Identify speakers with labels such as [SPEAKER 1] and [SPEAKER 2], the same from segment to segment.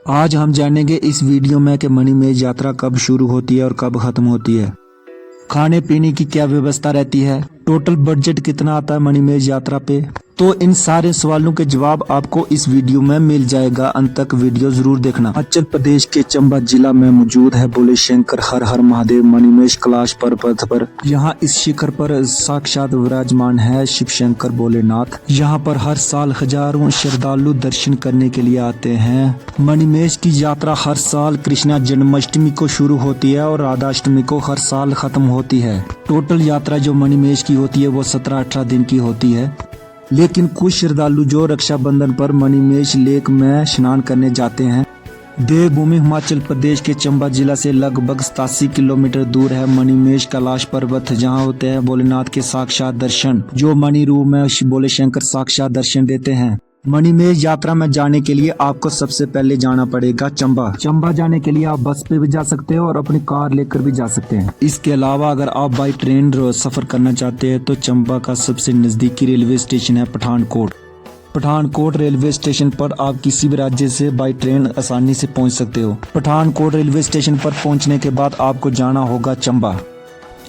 [SPEAKER 1] आज हम जानेंगे इस वीडियो में कि मणिमहेश यात्रा कब शुरू होती है और कब खत्म होती है। खाने पीने की क्या व्यवस्था रहती है, टोटल बजट कितना आता है मणिमहेश यात्रा पे। तो इन सारे सवालों के जवाब आपको इस वीडियो में मिल जाएगा, अंत तक वीडियो जरूर देखना। हिमाचल प्रदेश के चंबा जिला में मौजूद है भोले शंकर हर हर महादेव मणिमहेश कैलाश पर्वत पर। यहाँ इस शिखर पर साक्षात विराजमान है शिव शंकर भोलेनाथ। यहाँ पर हर साल हजारों श्रद्धालु दर्शन करने के लिए आते हैं। मणिमहेश की यात्रा हर साल कृष्णा जन्माष्टमी को शुरू होती है और राधाष्टमी को हर साल खत्म होती है। टोटल यात्रा जो मणिमहेश की होती है वो 17-18 दिन की होती है। लेकिन कुछ श्रद्धालु जो रक्षाबंधन पर मणिमहेश लेक में स्नान करने जाते हैं। देवभूमि हिमाचल प्रदेश के चंबा जिला से लगभग 87 किलोमीटर दूर है मणिमहेश कैलाश पर्वत, जहां होते हैं भोलेनाथ के साक्षात दर्शन, जो मणि रूप में भोले शंकर साक्षात दर्शन देते हैं। मणिमहेश यात्रा में जाने के लिए आपको सबसे पहले जाना पड़ेगा चंबा जाने के लिए आप बस पे भी जा सकते हो और अपनी कार लेकर भी जा सकते हैं। इसके अलावा अगर आप बाई ट्रेन सफर करना चाहते हैं तो चंबा का सबसे नजदीकी रेलवे स्टेशन है पठानकोट रेलवे स्टेशन पर आप किसी भी राज्य से बाई ट्रेन आसानी से पहुंच सकते हो। पठानकोट रेलवे स्टेशन पर पहुंचने के बाद आपको जाना होगा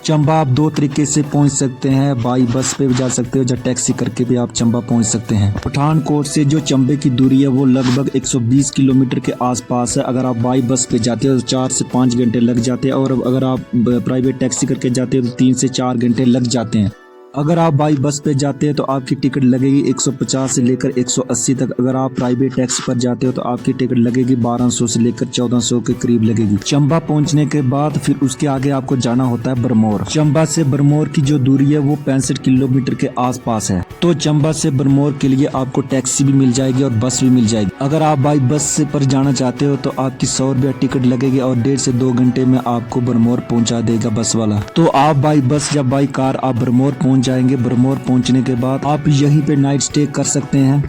[SPEAKER 1] चंबा आप दो तरीके से पहुंच सकते हैं, बाई बस पे भी जा सकते हो या टैक्सी करके भी आप चंबा पहुंच सकते हैं। पठानकोट से जो चंबे की दूरी है वो लगभग 120 किलोमीटर के आसपास है। अगर आप बाई बस पे जाते हो तो 4 से 5 घंटे लग जाते हैं और अगर आप प्राइवेट टैक्सी करके जाते हो तो 3 से 4 घंटे लग जाते हैं। अगर आप बाई बस पे जाते हैं तो आपकी टिकट लगेगी 150 से लेकर 180 तक। अगर आप प्राइवेट टैक्सी पर जाते हो तो आपकी टिकट लगेगी 1200 से लेकर 1400 के करीब लगेगी। चंबा पहुंचने के बाद फिर उसके आगे आपको जाना होता है बरमौर। चंबा से बरमौर की जो दूरी है वो 65 किलोमीटर के आसपास है। तो चंबा से बरमौर के लिए आपको टैक्सी भी मिल जाएगी और बस भी मिल जाएगी। अगर आप बाई बस से पर जाना चाहते हो तो आपकी 100 रुपया टिकट लगेगी और 1.5 से 2 घंटे में आपको बरमौर पहुंचा देगा बस वाला। तो आप बाई बस या बाई कार आप बरमौर पहुंच जाएंगे। बरमौर पहुंचने के बाद आप यहीं पे नाइट स्टे कर सकते हैं।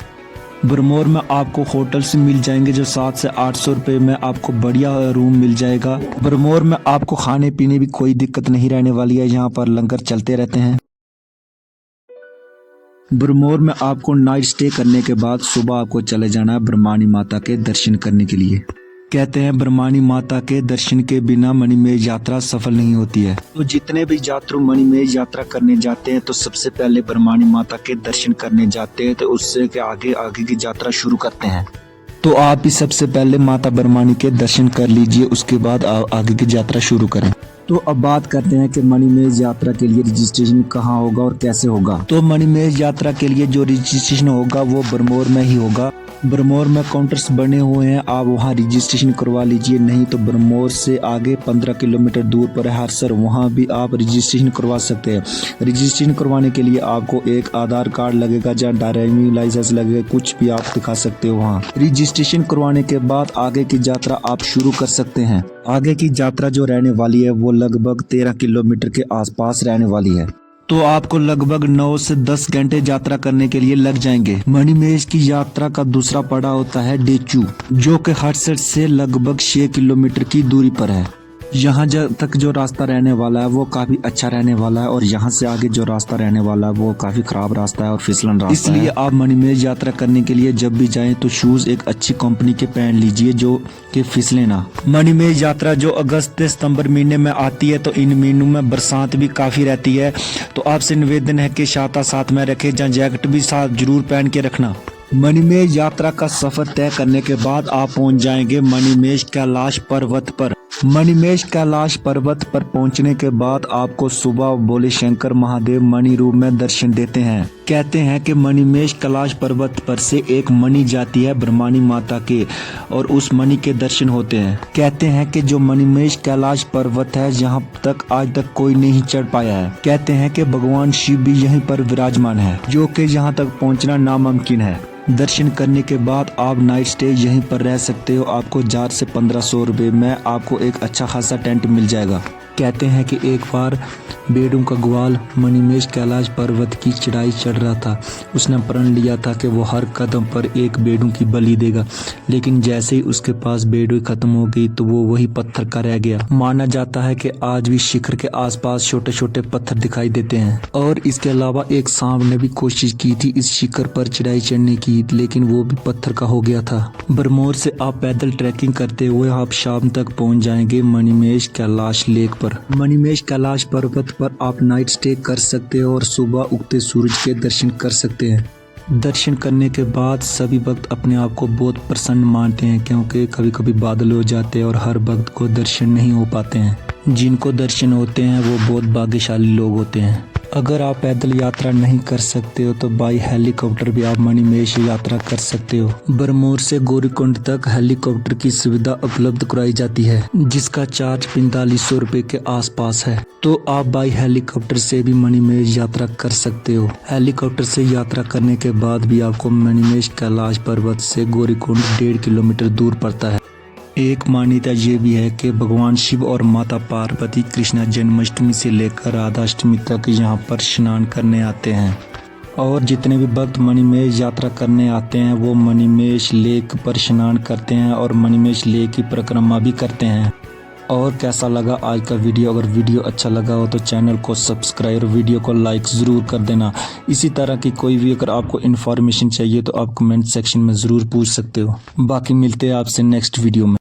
[SPEAKER 1] बरमौर में आपको होटल्स मिल जाएंगे जो 700 से 800 रुपए में आपको बढ़िया रूम मिल जाएगा। बरमौर में आपको खाने पीने भी कोई दिक्कत नहीं रहने वाली है, यहाँ पर लंगर चलते रहते हैं। बरमौर में आपको नाइट स्टे करने के बाद सुबह आपको चले जाना है ब्रह्माणी माता के दर्शन करने के लिए। कहते हैं ब्रह्माणी माता के दर्शन के बिना मणिमहेश यात्रा सफल नहीं होती है। तो जितने भी यात्रु मणिमहेश यात्रा करने जाते हैं तो सबसे पहले ब्रह्माणी माता के दर्शन करने जाते हैं, तो उससे के आगे की यात्रा शुरू करते हैं। तो आप भी सबसे पहले माता ब्रह्माणी के दर्शन कर लीजिए, उसके बाद आगे की यात्रा शुरू करें। तो अब बात करते हैं कि मणिमहेश यात्रा के लिए रजिस्ट्रेशन कहाँ होगा और कैसे होगा। तो मणिमहेश यात्रा के लिए जो रजिस्ट्रेशन होगा वो बरमौर में ही होगा। बरमौर में काउंटर्स बने हुए हैं, आप वहां रजिस्ट्रेशन करवा लीजिए। नहीं तो बरमौर से आगे 15 किलोमीटर दूर पर है हरसर, वहां भी आप रजिस्ट्रेशन करवा सकते हैं। रजिस्ट्रेशन करवाने के लिए आपको एक आधार कार्ड लगेगा या ड्राइविंग लाइसेंस लगेगा, कुछ भी आप दिखा सकते हो वहाँ। रजिस्ट्रेशन करवाने के बाद आगे की यात्रा आप शुरू कर सकते हैं। आगे की यात्रा जो रहने वाली है वो लगभग 13 किलोमीटर के आसपास रहने वाली है। तो आपको लगभग 9 से 10 घंटे यात्रा करने के लिए लग जाएंगे। मणिमहेश की यात्रा का दूसरा पड़ाव होता है डेचू, जो कि हरसठ से लगभग 6 किलोमीटर की दूरी पर है। यहाँ तक जो रास्ता रहने वाला है वो काफी अच्छा रहने वाला है और यहाँ से आगे जो रास्ता रहने वाला है वो काफी खराब रास्ता है और फिसलन रास्ता है। इसलिए आप मणिमहेश यात्रा करने के लिए जब भी जाएं तो शूज एक अच्छी कंपनी के पहन लीजिए जो कि फिसले ना। मणिमहेश यात्रा जो अगस्त से सितंबर महीने में आती है, तो इन महीनों में बरसात भी काफी रहती है। तो आपसे निवेदन है कि छाता साथ में रखे या जैकेट भी साथ जरूर पहन के रखना। मणिमहेश यात्रा का सफर तय करने के बाद आप पहुंच जाएंगे मणिमहेश कैलाश पर्वत पर। मणिमहेश कैलाश पर्वत पर पहुंचने के बाद आपको सुबह भोले शंकर महादेव मणि रूप में दर्शन देते हैं। कहते हैं कि मणिमहेश कैलाश पर्वत पर से एक मणि जाती है ब्रह्माणी माता के और उस मणि के दर्शन होते हैं। कहते हैं कि जो मणिमहेश कैलाश पर्वत है यहाँ तक आज तक कोई नहीं चढ़ पाया है। कहते हैं कि भगवान शिव भी यहीं पर विराजमान है, जो कि यहाँ तक पहुँचना नामुमकिन है। दर्शन करने के बाद आप नाइट स्टे यहीं पर रह सकते हो। आपको 1000 से 1500 रुपए में आपको एक अच्छा खासा टेंट मिल जाएगा। कहते हैं कि एक बार बेडू का ग्वाल मणिमेश कैलाश पर्वत की चढ़ाई चढ़ रहा था। उसने प्रण लिया था कि वो हर कदम पर एक बेडू की बलि देगा, लेकिन जैसे ही उसके पास बेडू खत्म हो गई तो वो वही पत्थर का रह गया। माना जाता है कि आज भी शिखर के आसपास छोटे छोटे पत्थर दिखाई देते हैं। और इसके अलावा एक सांप ने भी कोशिश की थी इस शिखर पर चढ़ाई चढ़ने की, लेकिन वो भी पत्थर का हो गया था। भरमौर से आप पैदल ट्रैकिंग करते हुए आप शाम तक पहुंच जाएंगे मणिमेश कैलाश लेक पर। मणिमेश कैलाश पर्वत पर आप नाइट स्टे कर सकते हो और सुबह उगते सूरज के दर्शन कर सकते हैं। दर्शन करने के बाद सभी भक्त अपने आप को बहुत प्रसन्न मानते हैं, क्योंकि कभी कभी बादल हो जाते हैं और हर भक्त को दर्शन नहीं हो पाते हैं। जिनको दर्शन होते हैं वो बहुत भाग्यशाली लोग होते हैं। अगर आप पैदल यात्रा नहीं कर सकते हो तो बाई हेलीकॉप्टर भी आप मणिमेश यात्रा कर सकते हो। भरमौर से गौरीकुंड तक हेलीकॉप्टर की सुविधा उपलब्ध कराई जाती है, जिसका चार्ज 4500 रुपए के आसपास है। तो आप बाई हेलीकॉप्टर से भी मणिमेश यात्रा कर सकते हो। हेलीकॉप्टर से यात्रा करने के बाद भी आपको मणिमेश कैलाश पर्वत से गौरीकुंड 1.5 किलोमीटर दूर पड़ता है। एक मान्यता ये भी है कि भगवान शिव और माता पार्वती कृष्णा जन्माष्टमी से लेकर राधाष्टमी तक यहाँ पर स्नान करने आते हैं। और जितने भी भक्त मणिमेश यात्रा करने आते हैं वो मणिमेश लेक पर स्नान करते हैं और मणिमेश लेक की परिक्रमा भी करते हैं। और कैसा लगा आज का वीडियो? अगर वीडियो अच्छा लगा हो तो चैनल को सब्सक्राइब और वीडियो को लाइक ज़रूर कर देना। इसी तरह की कोई भी अगर आपको इन्फॉर्मेशन चाहिए तो आप कमेंट सेक्शन में ज़रूर पूछ सकते हो। बाकी मिलते हैं आपसे नेक्स्ट वीडियो में।